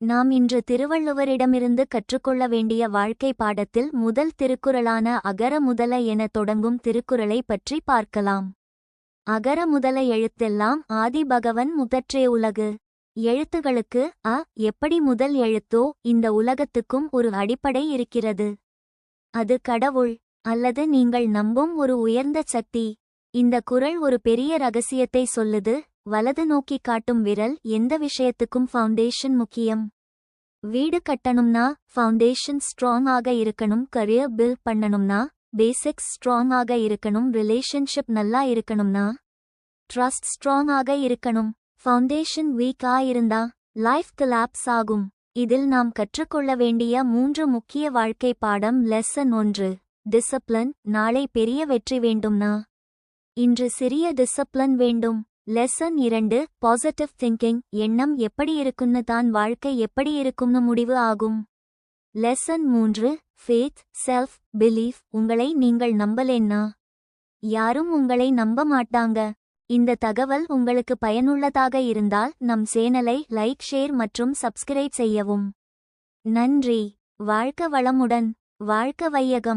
நாம் இன்று திருவள்ளுவரிடமிருந்து கற்றுக்கொள்ள வேண்டிய வாழ்க்கை பாடத்தில் முதல் திருக்குறளான அகர முதல என தொடங்கும் திருக்குறளை பற்றி பார்க்கலாம். அகர முதல எழுத்தெல்லாம் ஆதி பகவன் முதற்றே உலகு. எழுத்துகளுக்கு எப்படி முதல் எழுத்தோ இந்த உலகத்துக்கும் ஒரு அடிப்படை இருக்கிறது. அது கடவுள் அல்லது நீங்கள் நம்பும் ஒரு உயர்ந்த சக்தி. இந்த குறள் ஒரு பெரிய ரகசியத்தை சொல்லுது. வலது நோக்கி காட்டும் விரல் எந்த விஷயத்துக்கும் ஃபவுண்டேஷன் முக்கியம். வீடு கட்டணும்னா ஃபவுண்டேஷன் ஸ்ட்ராங் ஆக இருக்கணும். கரியர் பில்ட் பண்ணணும்னா பேசிக்ஸ் ஸ்ட்ராங் ஆக இருக்கணும். ரிலேஷன்ஷிப் நல்லா இருக்கணும்னா ட்ரஸ்ட் ஸ்ட்ராங் ஆக இருக்கணும். ஃபவுண்டேஷன் வீக் இருந்தா லைஃப் கொலாப்ஸ் ஆகும். இதில் நாம் கற்றுக்கொள்ள வேண்டிய 3 முக்கிய வாழ்க்கை பாடம். Lesson 1 discipline. நாளை பெரிய வெற்றி வேண்டும்னா இன்று சிறிய டிசிப்ளின் வேண்டும். Lesson 2 positive thinking. எண்ணம் எப்படி இருக்குன்னு தான் வாழ்க்கை எப்படி இருக்கும்னு முடிவு ஆகும். Lesson 3 faith self belief. உங்களை நீங்கள் நம்பலேன்னா யாரும் உங்களை நம்ப மாட்டாங்க. இந்த தகவல் உங்களுக்கு பயனுள்ளதாக இருந்தால் நம் சேனலை லைக் ஷேர் மற்றும் சப்ஸ்கிரைப் செய்யவும். நன்றி. வாழ்க வளமுடன். வாழ்க வையகம்.